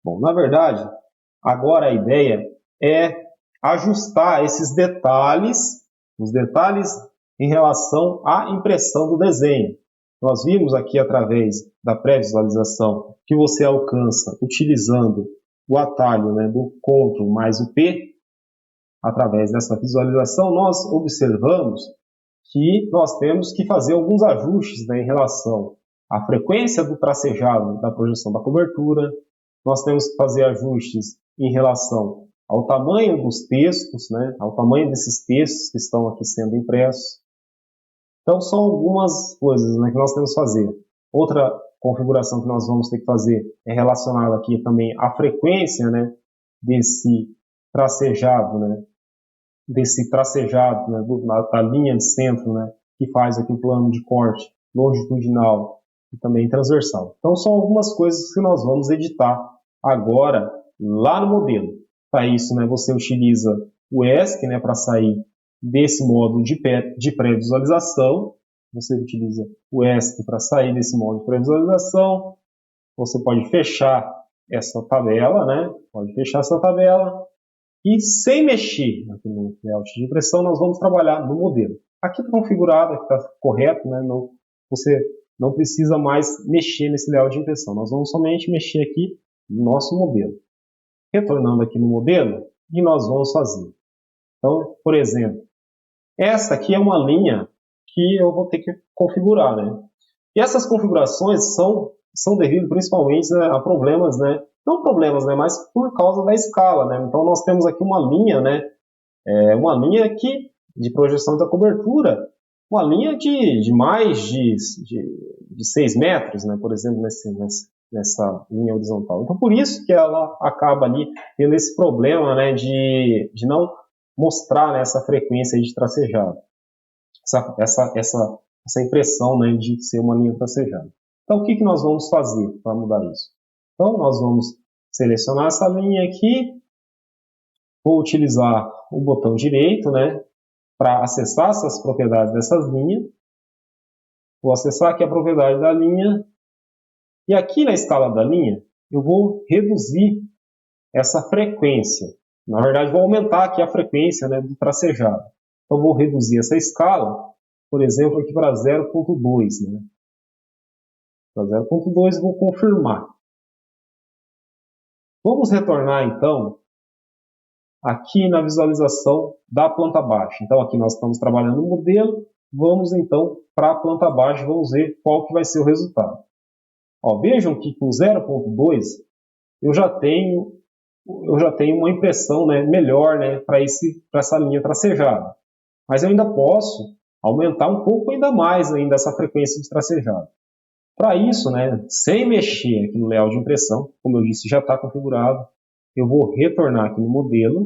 Bom, na verdade, agora a ideia é ajustar esses detalhes, os detalhes em relação à impressão do desenho. Nós vimos aqui através da pré-visualização que você alcança utilizando o atalho, né, do CTRL mais o P. Através dessa visualização, nós observamos que nós temos que fazer alguns ajustes, né, em relação à frequência do tracejado da projeção da cobertura. Nós temos que fazer ajustes em relação ao tamanho dos textos, né, ao tamanho desses textos que estão aqui sendo impressos. Então, são algumas coisas, né, que nós temos que fazer. Outra configuração que nós vamos ter que fazer é relacionada aqui também à frequência, né, desse tracejado, né, da linha de centro, né, que faz aqui o plano de corte longitudinal e também transversal. Então, são algumas coisas que nós vamos editar agora lá no modelo. Para isso, né, você utiliza o ESC, né, para sair desse módulo de pré-visualização. Você utiliza o ESC para sair desse módulo de pré-visualização. Você pode fechar essa tabela, né? Pode fechar essa tabela. E sem mexer aqui no layout de impressão, nós vamos trabalhar no modelo. Aqui está configurado, aqui está correto, né? Você não precisa mais mexer nesse layout de impressão. Nós vamos somente mexer aqui no nosso modelo. Retornando aqui no modelo, o que nós vamos fazer? Então, por exemplo, essa aqui é uma linha que eu vou ter que configurar, né? E essas configurações são devido principalmente, né, a problemas, né? Não problemas, né, mas por causa da escala, né? Então nós temos aqui uma linha, né? Uma linha aqui de projeção da cobertura, uma linha de mais de 6 metros, né? Por exemplo, nessa linha horizontal. Então por isso que ela acaba ali tendo esse problema, né, de não mostrar, né, essa frequência de tracejado, essa impressão, né, de ser uma linha tracejada. Então o que nós vamos fazer para mudar isso? Então, nós vamos selecionar essa linha aqui, vou utilizar o botão direito, né, para acessar essas propriedades dessas linhas. Vou acessar aqui a propriedade da linha, e aqui na escala da linha, eu vou reduzir essa frequência. Na verdade, vou aumentar aqui a frequência, né, do tracejado. Então, vou reduzir essa escala, por exemplo, aqui para 0.2. Né? Para 0.2, vou confirmar. Vamos retornar, então, aqui na visualização da planta baixa. Então, aqui nós estamos trabalhando no modelo. Vamos, então, para a planta baixa. Vamos ver qual que vai ser o resultado. Ó, vejam que com 0.2 eu já tenho uma impressão, né, melhor, né, para essa linha tracejada. Mas eu ainda posso aumentar um pouco ainda mais ainda essa frequência de tracejado. Para isso, né, sem mexer aqui no layout de impressão, como eu disse, já está configurado, eu vou retornar aqui no modelo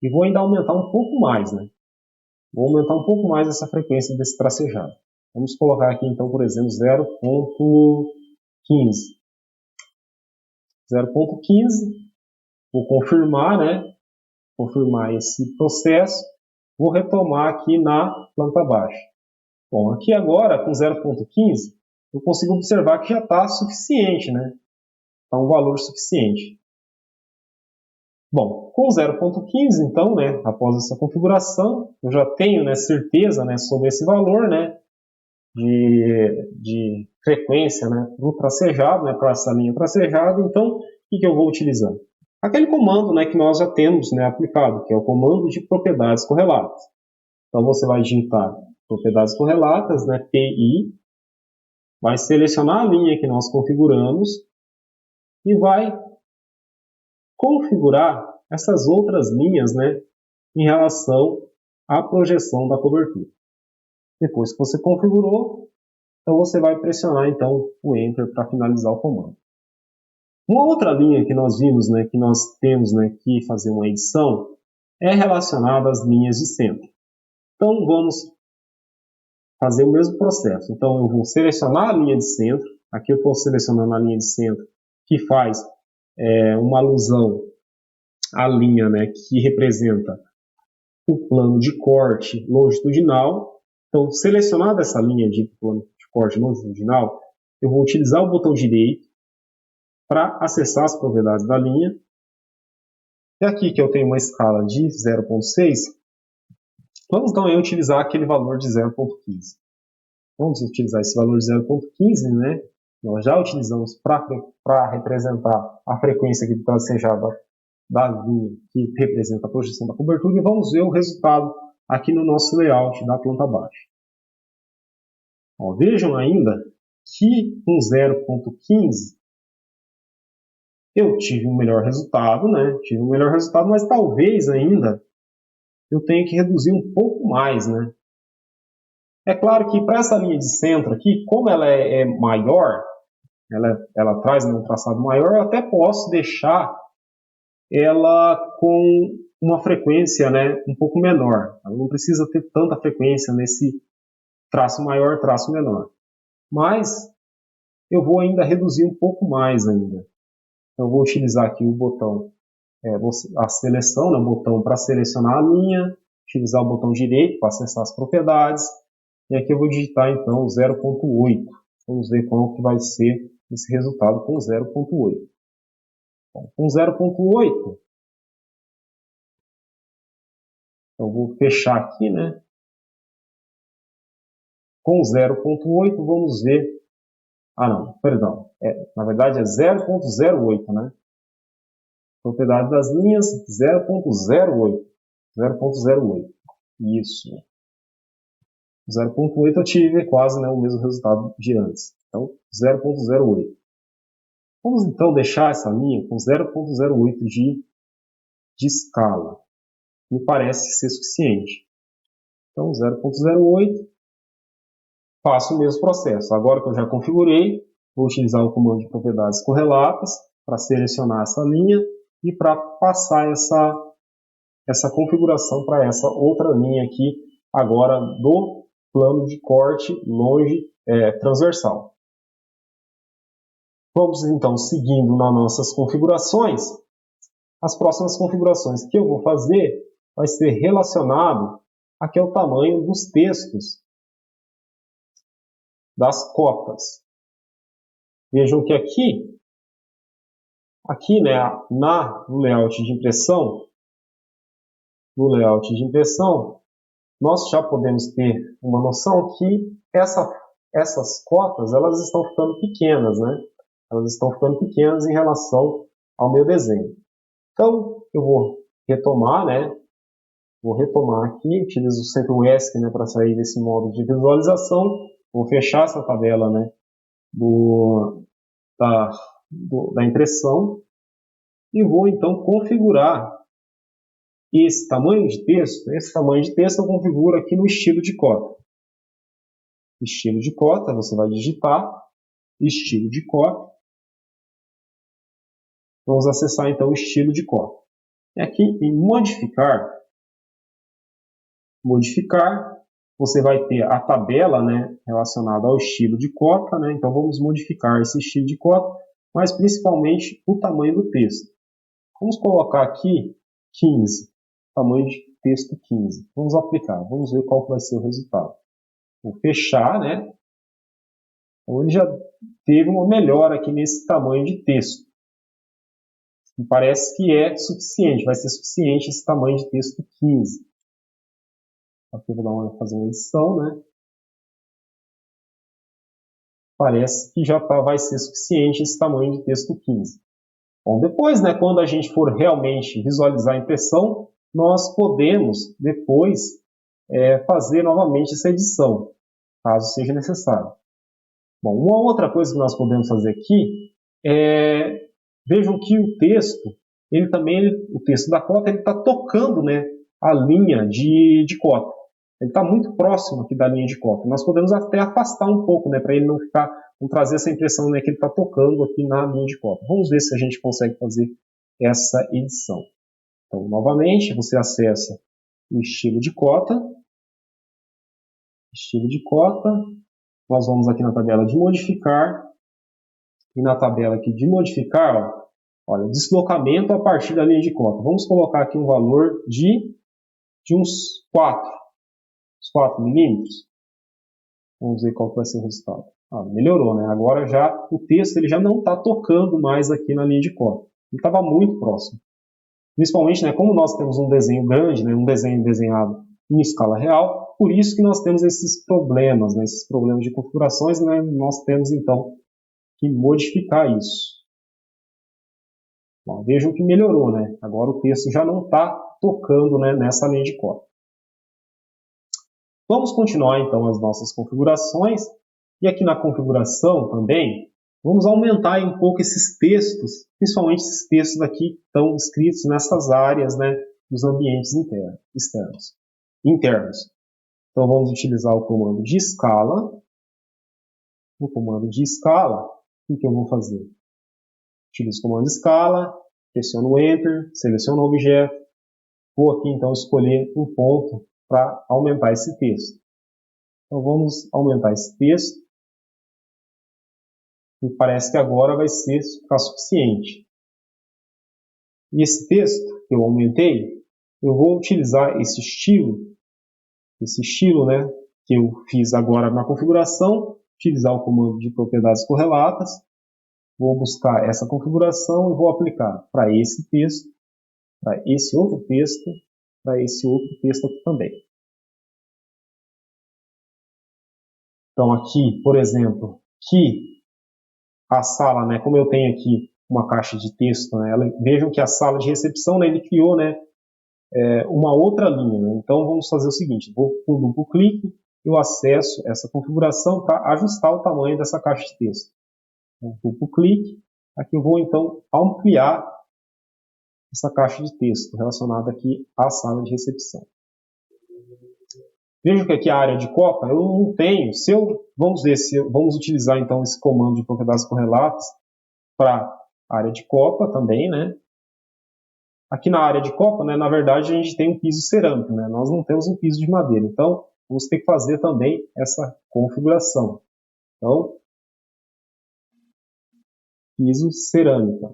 e vou ainda aumentar um pouco mais, né? Vou aumentar um pouco mais essa frequência desse tracejado. Vamos colocar aqui, então, por exemplo, 0.15. 0.15. Vou confirmar, né? Confirmar esse processo. Vou retomar aqui na planta baixa. Bom, aqui agora, com 0.15, eu consigo observar que já está suficiente, né? Está um valor suficiente. Bom, com 0.15, então, né, após essa configuração, eu já tenho, né, certeza, né, sobre esse valor, né, de frequência, né, do tracejado, né, para essa linha tracejada. Então, o que eu vou utilizar? Aquele comando, né, que nós já temos, né, aplicado, que é o comando de propriedades correlatas. Então, você vai digitar propriedades correlatas, né, PI, vai selecionar a linha que nós configuramos e vai configurar essas outras linhas, né, em relação à projeção da cobertura. Depois que você configurou, então você vai pressionar então o Enter para finalizar o comando. Uma outra linha que nós vimos, né, que nós temos, né, que fazer uma edição é relacionada às linhas de centro. Então vamos fazer o mesmo processo. Então eu vou selecionar a linha de centro. Aqui eu estou selecionando a linha de centro que faz uma alusão à linha, né, que representa o plano de corte longitudinal. Então, selecionada essa linha de plano de corte longitudinal, eu vou utilizar o botão direito para acessar as propriedades da linha. E aqui que eu tenho uma escala de 0,6, vamos também utilizar aquele valor de 0,15. Vamos utilizar esse valor de 0,15, né? Nós já utilizamos para representar a frequência aqui tracejada da linha que representa a projeção da cobertura, e vamos ver o resultado aqui no nosso layout da planta baixa. Ó, vejam ainda que com 0,15 eu tive um melhor resultado, né? Tive um melhor resultado, mas talvez ainda eu tenha que reduzir um pouco mais, né? É claro que para essa linha de centro aqui, como ela é maior, ela traz um traçado maior, eu até posso deixar ela com uma frequência, né, um pouco menor. Ela não precisa ter tanta frequência nesse traço maior, traço menor. Mas eu vou ainda reduzir um pouco mais ainda. Então, eu vou utilizar aqui o botão, a seleção, né, o botão para selecionar a linha, utilizar o botão direito para acessar as propriedades, e aqui eu vou digitar então 0,8. Vamos ver qual que vai ser esse resultado com 0,8. Com 0,8, eu vou fechar aqui, né? Com 0,8, vamos ver. Ah, não, perdão. Na verdade é 0,08, né? Propriedade das linhas 0,08. 0,08. Isso. 0,8 eu tive quase, né, o mesmo resultado de antes. Então, 0,08. Vamos então deixar essa linha com 0,08 de escala. Me parece ser suficiente. Então, 0,08. Faço o mesmo processo. Agora que eu já configurei, vou utilizar o comando de propriedades correlatas para selecionar essa linha e para passar essa configuração para essa outra linha aqui, agora do plano de corte longe transversal. Vamos então seguindo nas nossas configurações. As próximas configurações que eu vou fazer vai ser relacionado aqui ao tamanho dos textos das cotas. Vejam que aqui né, no layout de impressão, nós já podemos ter uma noção que essas cotas elas estão ficando pequenas, né? Elas estão ficando pequenas em relação ao meu desenho. Então, eu vou retomar, né? Vou retomar aqui, utilizo sempre o ESC, né, para sair desse modo de visualização. Vou fechar essa tabela, né, da impressão e vou então configurar esse tamanho de texto. Esse tamanho de texto eu configuro aqui no estilo de cota. Estilo de cota, você vai digitar estilo de cota. Vamos acessar então o estilo de cota. E aqui em modificar, você vai ter a tabela, né, relacionada ao estilo de cota, né? Então vamos modificar esse estilo de cota, mas principalmente o tamanho do texto. Vamos colocar aqui 15, tamanho de texto 15. Vamos aplicar, vamos ver qual vai ser o resultado. Vou fechar, né? Então ele já teve uma melhora aqui nesse tamanho de texto. Me parece que é suficiente, vai ser suficiente esse tamanho de texto 15. Aqui eu vou fazer uma edição, né? Parece que já vai ser suficiente esse tamanho de texto 15. Bom, depois, né, quando a gente for realmente visualizar a impressão, nós podemos depois fazer novamente essa edição, caso seja necessário. Bom, uma outra coisa que nós podemos fazer aqui vejam que o texto, o texto da cota, ele está tocando, né, a linha de cota. Ele está muito próximo aqui da linha de cota. Nós podemos até afastar um pouco, né, para ele não trazer essa impressão, né, que ele está tocando aqui na linha de cota. Vamos ver se a gente consegue fazer essa edição. Então, novamente, você acessa o estilo de cota. Estilo de cota. Nós vamos aqui na tabela de modificar. E na tabela aqui de modificar, olha, deslocamento a partir da linha de cota. Vamos colocar aqui um valor de uns 4 milímetros. Vamos ver qual vai ser o resultado. Melhorou, né? Agora já o texto ele já não está tocando mais aqui na linha de corte. Ele estava muito próximo. Principalmente, né, como nós temos um desenho grande, né, um desenho desenhado em escala real, por isso que nós temos esses problemas, né, esses problemas de configurações, né, nós temos então que modificar isso. Bom, vejam que melhorou, né? Agora o texto já não está tocando, né, nessa linha de corte. Vamos continuar então as nossas configurações. E aqui na configuração também, vamos aumentar um pouco esses textos, principalmente esses textos aqui que estão escritos nessas áreas, né, dos ambientes internos. Então vamos utilizar o comando de escala. No comando de escala, o que eu vou fazer? Utilizo o comando de escala, pressiono o Enter, seleciono o objeto, vou aqui então escolher um ponto para aumentar esse texto. Então vamos aumentar esse texto. E parece que agora vai ficar suficiente. E esse texto que eu aumentei, eu vou utilizar esse estilo, né, que eu fiz agora na configuração, utilizar o comando de propriedades correlatas, vou buscar essa configuração e vou aplicar para esse texto, para esse outro texto, para esse outro texto aqui também. Então aqui, por exemplo, que a sala, né, como eu tenho aqui uma caixa de texto, né, vejam que a sala de recepção, né, ele criou, né, uma outra linha. Né? Então vamos fazer o seguinte, vou por duplo clique, eu acesso essa configuração para ajustar o tamanho dessa caixa de texto. Então, duplo clique, aqui eu vou então ampliar essa caixa de texto relacionada aqui à sala de recepção. Vejam que aqui a área de copa eu não tenho. Vamos utilizar então esse comando de propriedades correlatas para a área de copa também, né? Aqui na área de copa, né, na verdade, a gente tem um piso cerâmico, né? Nós não temos um piso de madeira. Então, vamos ter que fazer também essa configuração. Então, piso cerâmica.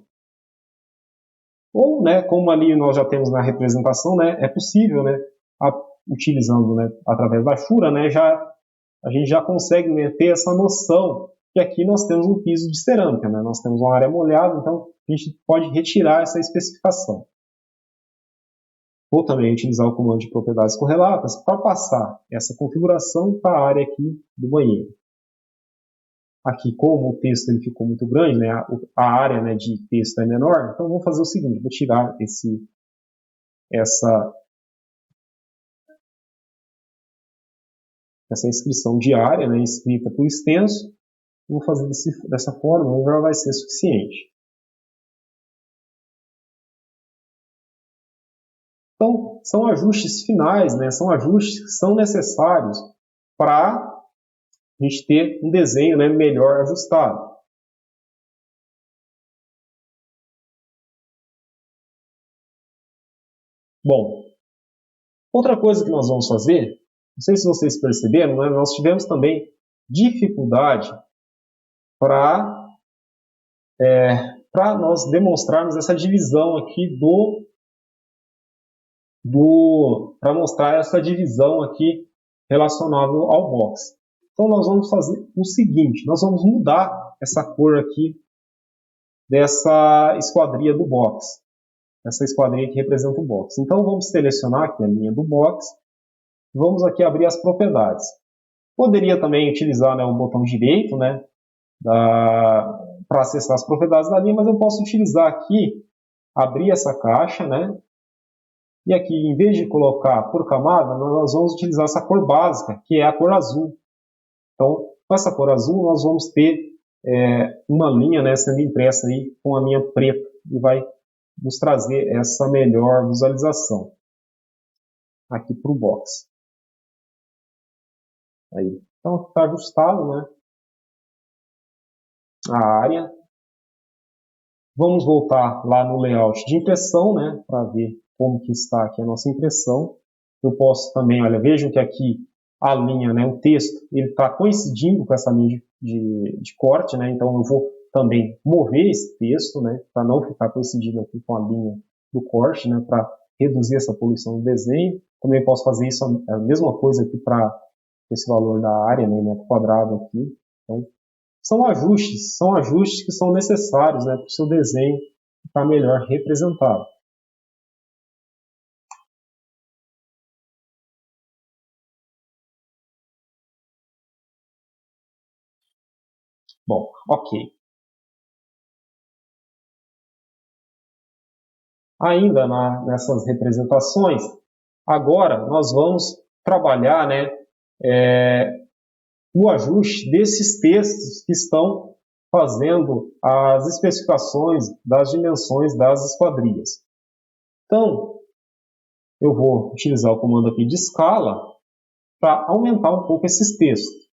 Ou, né, como ali nós já temos na representação, né, é possível, né, utilizando, né, através da Shura, né, a gente já consegue, né, ter essa noção que aqui nós temos um piso de cerâmica, né, nós temos uma área molhada, então a gente pode retirar essa especificação. Vou também utilizar o comando de propriedades correlatas para passar essa configuração para a área aqui do banheiro. Aqui, como o texto ele ficou muito grande, né, a área, né, de texto é menor, então vou fazer o seguinte, vou tirar essa inscrição de área, né, escrita por extenso, vou fazer dessa forma, já vai ser suficiente. Então, são ajustes finais, né? São ajustes que são necessários para a gente ter um desenho, né, melhor ajustado. Bom, outra coisa que nós vamos fazer, não sei se vocês perceberam, né, nós tivemos também dificuldade para nós demonstrarmos essa divisão aqui para mostrar essa divisão aqui relacionável ao box. Então nós vamos fazer o seguinte, nós vamos mudar essa cor aqui dessa esquadria do box, essa esquadrinha que representa o box. Então vamos selecionar aqui a linha do box, vamos aqui abrir as propriedades. Poderia também utilizar, né, o botão direito, né, para acessar as propriedades da linha, mas eu posso utilizar aqui, abrir essa caixa, né, e aqui, em vez de colocar por camada, nós vamos utilizar essa cor básica, que é a cor azul. Então, com essa cor azul, nós vamos ter uma linha, né, sendo impressa aí com a linha preta, e vai nos trazer essa melhor visualização aqui para o box. Aí. Então, está ajustado, né, a área. Vamos voltar lá no layout de impressão, né, para ver como que está aqui a nossa impressão. Eu posso também, olha, vejam que aqui a linha, né, o texto, ele está coincidindo com essa linha de corte, né, então eu vou também mover esse texto, né, para não ficar coincidindo aqui com a linha do corte, né, para reduzir essa poluição do desenho. Também posso fazer isso, a mesma coisa aqui para esse valor da área, né, metro quadrado aqui. Então, são ajustes que são necessários, né, para o seu desenho ficar melhor representado. Bom, ok. Ainda nessas representações, agora nós vamos trabalhar, né, o ajuste desses textos que estão fazendo as especificações das dimensões das esquadrias. Então, eu vou utilizar o comando aqui de escala para aumentar um pouco esses textos.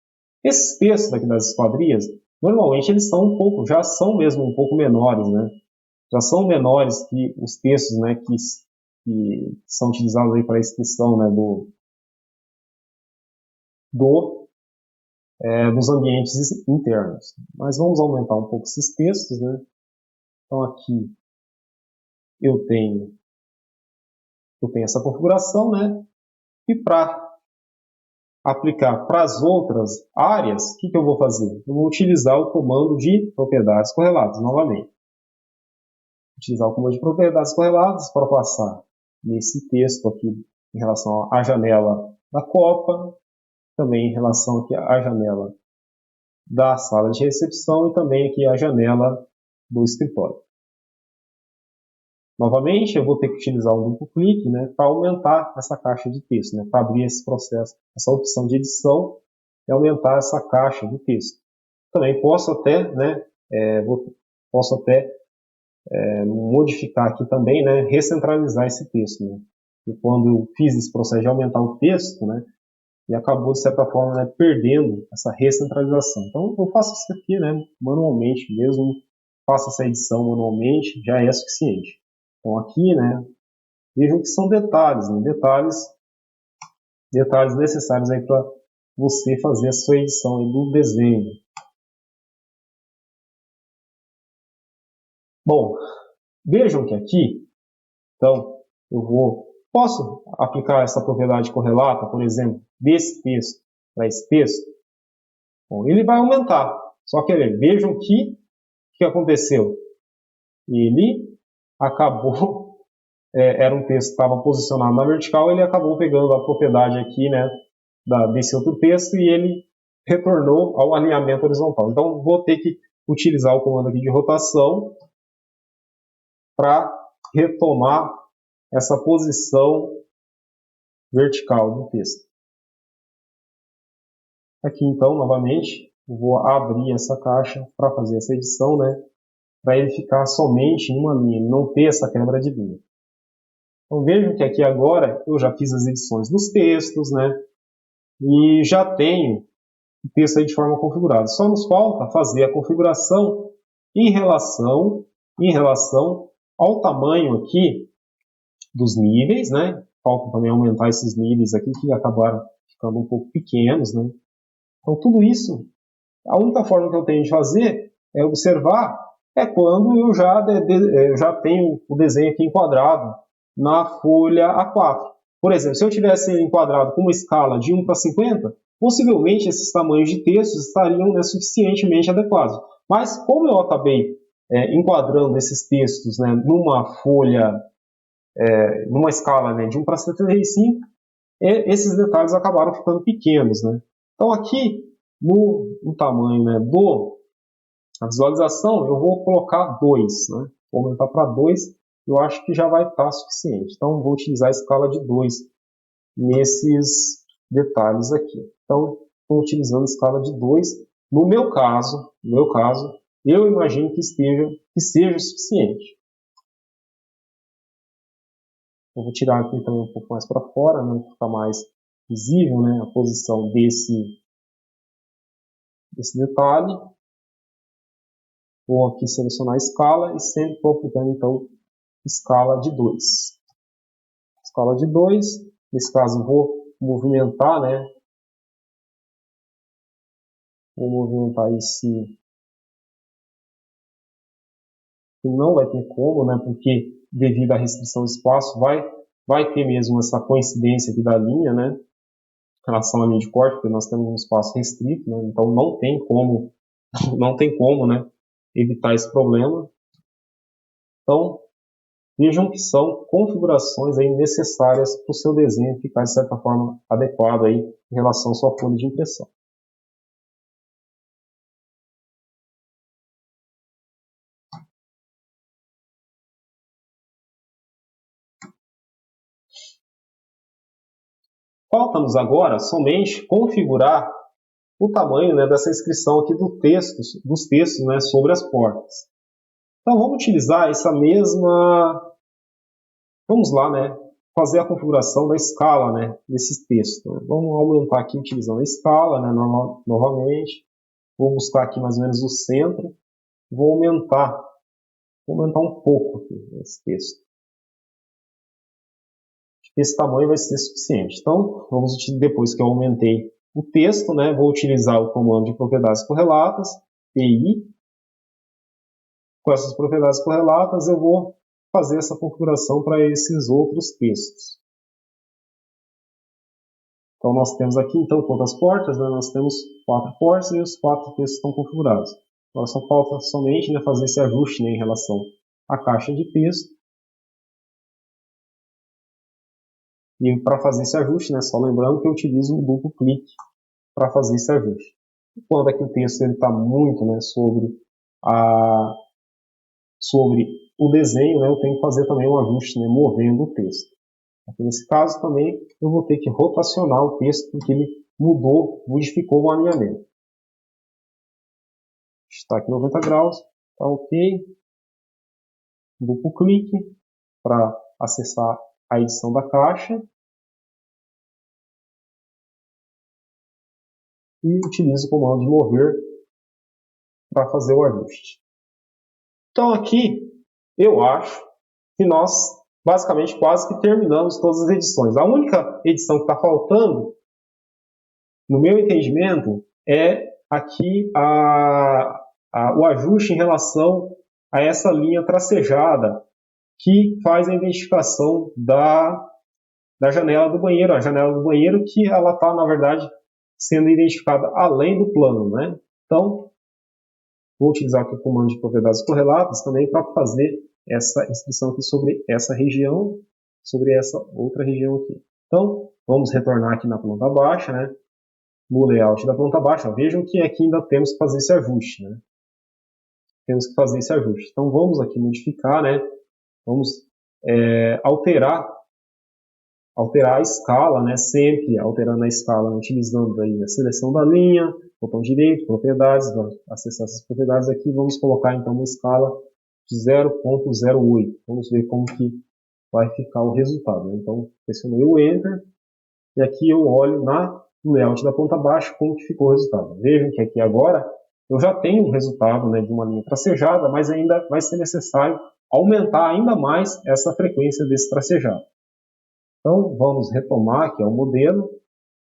Esses textos aqui das esquadrias, normalmente eles são já são mesmo um pouco menores, né? Já são menores que os textos, né, que são utilizados aí para a inscrição, né, dos ambientes internos. Mas vamos aumentar um pouco esses textos, né? Então aqui eu tenho essa configuração, né? E para aplicar para as outras áreas, o que eu vou fazer? Eu vou utilizar o comando de propriedades correlatas novamente. Utilizar o comando de propriedades correlatas para passar nesse texto aqui em relação à janela da copa, também em relação aqui à janela da sala de recepção e também aqui a janela do escritório. Novamente, eu vou ter que utilizar um duplo clique, né, para aumentar essa caixa de texto, né, para abrir esse processo, essa opção de edição e aumentar essa caixa de texto. Também posso até, né, modificar aqui também, né, recentralizar esse texto. Né. E quando eu fiz esse processo de aumentar o texto, né, e acabou, de certa forma, né, perdendo essa recentralização. Então, eu faço isso aqui, né, manualmente mesmo, faço essa edição manualmente, já é suficiente. Então, aqui, né, vejam que são detalhes, né, detalhes necessários aí para você fazer a sua edição aí do desenho. Bom, vejam que aqui, então, posso aplicar essa propriedade correlata, por exemplo, desse texto para esse texto? Bom, ele vai aumentar. Só que vejam o que aconteceu. Ele acabou, era um texto que estava posicionado na vertical, ele acabou pegando a propriedade aqui, né, desse outro texto e ele retornou ao alinhamento horizontal. Então, vou ter que utilizar o comando aqui de rotação para retomar essa posição vertical do texto. Aqui, então, novamente, eu vou abrir essa caixa para fazer essa edição, né, para ele ficar somente em uma linha, não ter essa quebra de linha. Então, vejam que aqui agora eu já fiz as edições dos textos, né, e já tenho o texto aí de forma configurada. Só nos falta fazer a configuração em relação ao tamanho aqui dos níveis, né? Falta também aumentar esses níveis aqui que acabaram ficando um pouco pequenos, né? Então tudo isso, a única forma que eu tenho de fazer é observar quando eu já tenho o desenho aqui enquadrado na folha A4. Por exemplo, se eu tivesse enquadrado com uma escala de 1 para 50, possivelmente esses tamanhos de textos estariam, né, suficientemente adequados. Mas como eu acabei enquadrando esses textos, né, numa folha, numa escala, né, de 1 para 75, esses detalhes acabaram ficando pequenos. Né? Então aqui, no tamanho, né, da visualização, eu vou colocar 2. Né? Vou aumentar para 2, eu acho que já vai estar suficiente. Então vou utilizar a escala de 2 nesses detalhes aqui. Então, estou utilizando a escala de 2. No meu caso, eu imagino que seja o suficiente. Eu vou tirar aqui então um pouco mais para fora, né, para ficar mais visível, né, a posição desse detalhe. Vou aqui selecionar a escala e sempre estou aplicando então escala de 2. Escala de 2, nesse caso vou movimentar, né, esse, não vai ter como, né, porque devido à restrição de espaço vai ter mesmo essa coincidência aqui da linha, né, em relação à linha de corte, porque nós temos um espaço restrito, né, então não tem como não tem como, né, evitar esse problema. Então, vejam que são configurações aí necessárias para o seu desenho ficar, de certa forma, adequado aí em relação à sua folha de impressão. Falta-nos agora somente configurar o tamanho, né, dessa inscrição aqui dos textos, né, sobre as portas. Então vamos utilizar essa mesma, vamos lá, né, fazer a configuração da escala, né, desses textos. Vamos aumentar aqui utilizando a escala, né, novamente. Vou buscar aqui mais ou menos o centro. Vou aumentar um pouco aqui esse texto. Esse tamanho vai ser suficiente. Então, depois que eu aumentei o texto, né, vou utilizar o comando de propriedades correlatas, PI. Com essas propriedades correlatas, eu vou fazer essa configuração para esses outros textos. Então, nós temos aqui, então, quantas portas? Né? Nós temos 4 portas e os 4 textos estão configurados. Agora só falta somente, né, fazer esse ajuste, né, em relação à caixa de texto. E para fazer esse ajuste, né, só lembrando que eu utilizo um duplo clique para fazer esse ajuste. E quando aqui o texto está muito, né, sobre o desenho, né, eu tenho que fazer também um ajuste, né, movendo o texto. Aqui nesse caso também eu vou ter que rotacionar o texto porque ele modificou o alinhamento. Está aqui 90 graus, está ok. Duplo clique para acessar a edição da caixa. E utilizo o comando de mover para fazer o ajuste. Então aqui eu acho que nós basicamente quase que terminamos todas as edições. A única edição que está faltando, no meu entendimento, é aqui o ajuste em relação a essa linha tracejada que faz a identificação da janela do banheiro. A janela do banheiro que ela está, na verdade, sendo identificada além do plano, né? Então, vou utilizar aqui o comando de propriedades correlatas também para fazer essa inscrição aqui sobre essa região, sobre essa outra região aqui. Então, vamos retornar aqui na planta baixa, né? No layout da planta baixa. Vejam que aqui ainda temos que fazer esse ajuste, né? Temos que fazer esse ajuste. Então, vamos aqui modificar, né? Vamos alterar a escala, né? Sempre alterando a escala, utilizando aí a seleção da linha, botão direito, propriedades, vamos acessar essas propriedades aqui, vamos colocar então uma escala de 0.08. Vamos ver como que vai ficar o resultado. Né? Então, pressionei o Enter e aqui eu olho no layout da ponta baixa como que ficou o resultado. Vejam que aqui agora eu já tenho um resultado, né, de uma linha tracejada, mas ainda vai ser necessário aumentar ainda mais essa frequência desse tracejado. Então, vamos retomar aqui o modelo.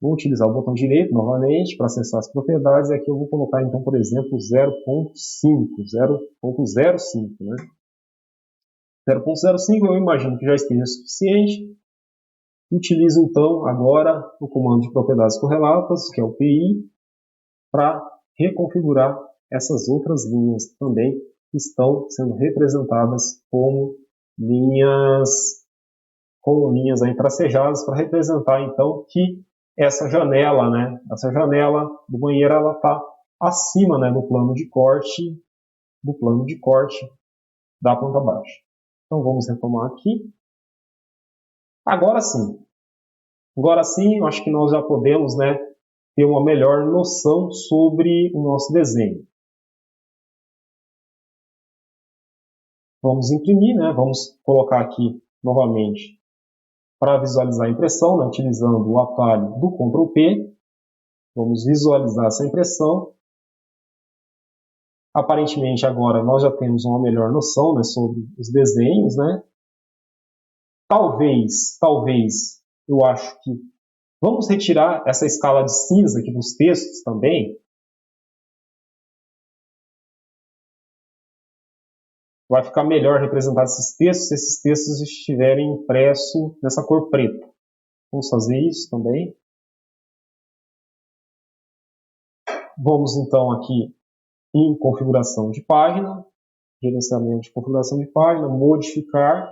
Vou utilizar o botão direito novamente para acessar as propriedades. E aqui eu vou colocar, então, por exemplo, 0.05, né? 0.05 eu imagino que já esteja suficiente. Utilizo, então, agora o comando de propriedades correlatas, que é o PI, para reconfigurar essas outras linhas também que estão sendo representadas como linhas aí tracejadas para representar então que essa janela, né, do banheiro, ela está acima, né, do plano de corte da planta baixa. Então vamos retomar aqui. Agora sim, eu acho que nós já podemos, né, ter uma melhor noção sobre o nosso desenho. Vamos imprimir, né, vamos colocar aqui novamente para visualizar a impressão, né, utilizando o atalho do Ctrl P. Vamos visualizar essa impressão. Aparentemente agora nós já temos uma melhor noção, né, sobre os desenhos, né? Talvez, eu acho que vamos retirar essa escala de cinza aqui dos textos também. Vai ficar melhor representar esses textos se esses textos estiverem impressos nessa cor preta. Vamos fazer isso também. Vamos então aqui em configuração de página, gerenciamento de configuração de página, modificar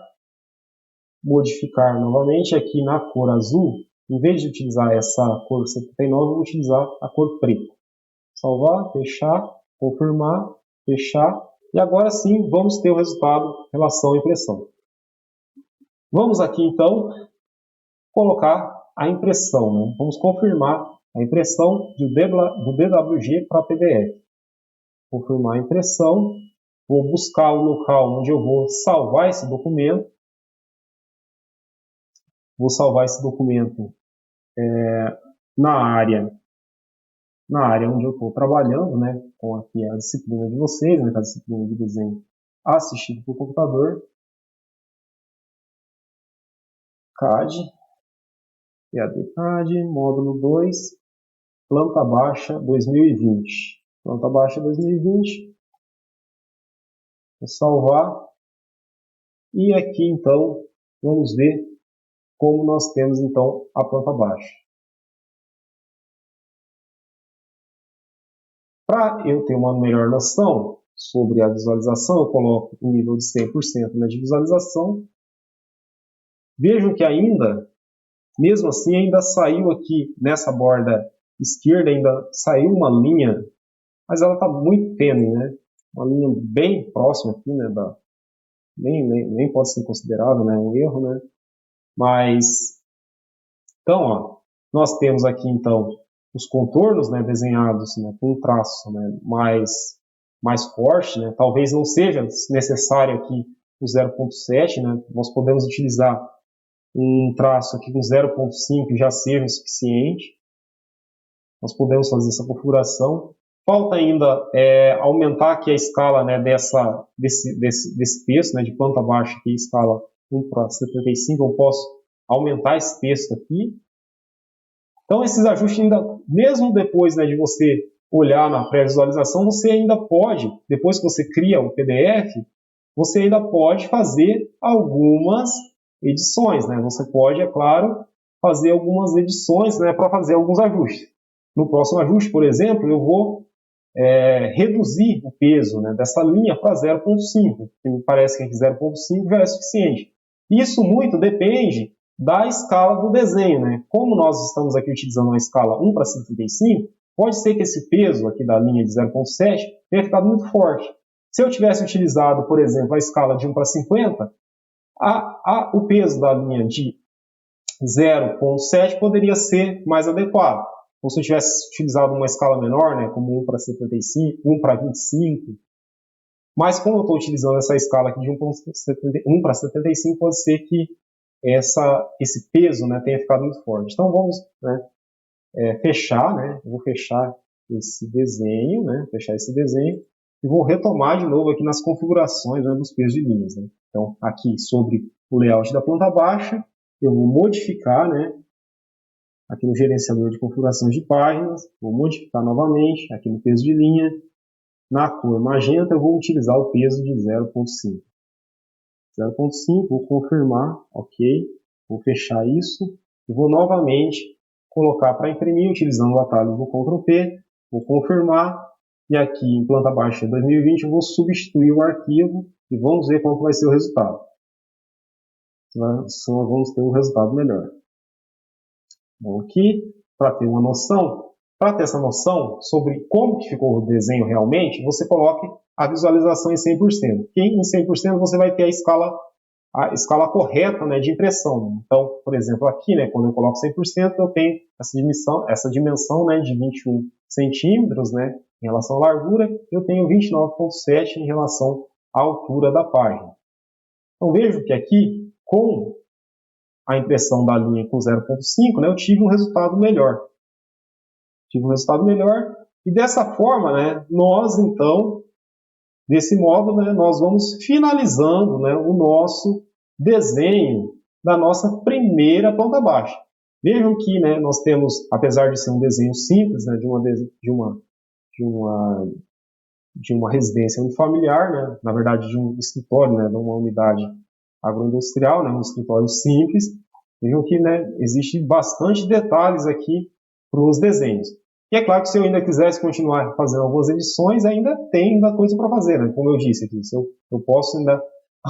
novamente aqui na cor azul, em vez de utilizar essa cor 79, eu vou utilizar a cor preta. Salvar, fechar, confirmar, fechar, e agora sim vamos ter o resultado em relação à impressão. Vamos aqui então colocar a impressão, né? Vamos confirmar a impressão do DWG para PDF. Confirmar a impressão, vou buscar o local onde eu vou salvar esse documento. Vou salvar esse documento na área onde eu estou trabalhando, né, com aqui a disciplina de vocês, né, a disciplina de desenho assistido por computador, CAD, CAD, módulo 2, planta baixa 2020. Planta baixa 2020, vou salvar, e aqui então vamos ver como nós temos então a planta baixa. Para eu ter uma melhor noção sobre a visualização, eu coloco um nível de 100% de visualização. Vejam que ainda, mesmo assim, ainda saiu aqui nessa borda esquerda, ainda saiu uma linha, mas ela está muito tênue, né? Uma linha bem próxima aqui, né? Nem pode ser considerado, né, um erro, né? Mas, então, ó, nós temos aqui então os contornos, né, desenhados, né, com um traço, né, mais forte, né, talvez não seja necessário aqui o 0.7, né, nós podemos utilizar um traço aqui com 0.5 já seja o suficiente, nós podemos fazer essa configuração. Falta ainda aumentar aqui a escala, né, desse texto, né, de planta baixa, aqui, escala 1:75, eu posso aumentar esse texto aqui. Então, esses ajustes ainda, mesmo depois, né, de você olhar na pré-visualização, você ainda pode, depois que você cria o PDF, você ainda pode fazer algumas edições, né? Você pode, é claro, fazer algumas edições, né, para fazer alguns ajustes. No próximo ajuste, por exemplo, eu vou reduzir o peso, né, dessa linha para 0.5, que me parece que 0.5 já é suficiente. Isso muito depende da escala do desenho, né? Como nós estamos aqui utilizando uma escala 1:75, pode ser que esse peso aqui da linha de 0.7 tenha ficado muito forte. Se eu tivesse utilizado, por exemplo, a escala de 1:50, o peso da linha de 0.7 poderia ser mais adequado. Ou se eu tivesse utilizado uma escala menor, né, como 1:75, 1:25, mas como eu estou utilizando essa escala aqui de 1:75, pode ser que esse peso, né, tenha ficado muito forte. Então vamos, né, fechar, né, eu vou fechar esse desenho, né, e vou retomar de novo aqui nas configurações, né, dos pesos de linhas. Né. Então aqui sobre o layout da planta baixa, eu vou modificar, né, aqui no gerenciador de configurações de páginas, vou modificar novamente aqui no peso de linha. Na cor magenta eu vou utilizar o peso de 0.5. 0.5, vou confirmar, ok, vou fechar isso, e vou novamente colocar para imprimir, utilizando o atalho do Ctrl P, vou confirmar, e aqui em planta baixa 2020 eu vou substituir o arquivo, e vamos ver qual vai ser o resultado. Só vamos ter um resultado melhor. Bom, aqui, para ter uma noção, para ter essa noção sobre como que ficou o desenho realmente, você coloque a visualização em 100%. E em 100% você vai ter a escala correta, né, de impressão. Então, por exemplo, aqui, né, quando eu coloco 100%, eu tenho essa dimensão, né, de 21 centímetros, né, em relação à largura, eu tenho 29,7 em relação à altura da página. Então, vejo que aqui, com a impressão da linha com 0.5, né, eu tive um resultado melhor. E dessa forma, né, nós então, desse modo, né, nós vamos finalizando, né, o nosso desenho da nossa primeira planta baixa. Vejam que, né, nós temos, apesar de ser um desenho simples, né, de uma residência unifamiliar, né, na verdade de um escritório, né, de uma unidade agroindustrial, né, um escritório simples, vejam que, né, existe bastante detalhes aqui para os desenhos. E é claro que se eu ainda quisesse continuar fazendo algumas edições, ainda tem coisa para fazer, né? Como eu disse aqui, eu posso ainda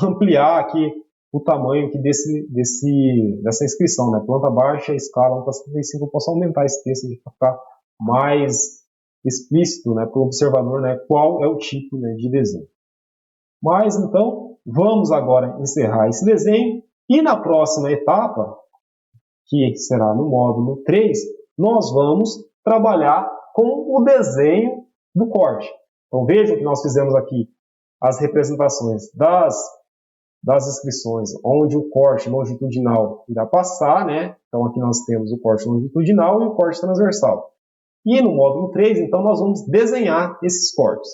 ampliar aqui o tamanho aqui dessa inscrição, né? Planta baixa, escala 1 para 55, eu posso aumentar esse texto para ficar mais explícito, né, para o observador, né, qual é o tipo, né, de desenho. Mas então, vamos agora encerrar esse desenho e na próxima etapa, que será no módulo 3, nós vamos trabalhar com o desenho do corte. Então vejam que nós fizemos aqui as representações das inscrições, onde o corte longitudinal irá passar, né? Então aqui nós temos o corte longitudinal e o corte transversal. E no módulo 3, então, nós vamos desenhar esses cortes.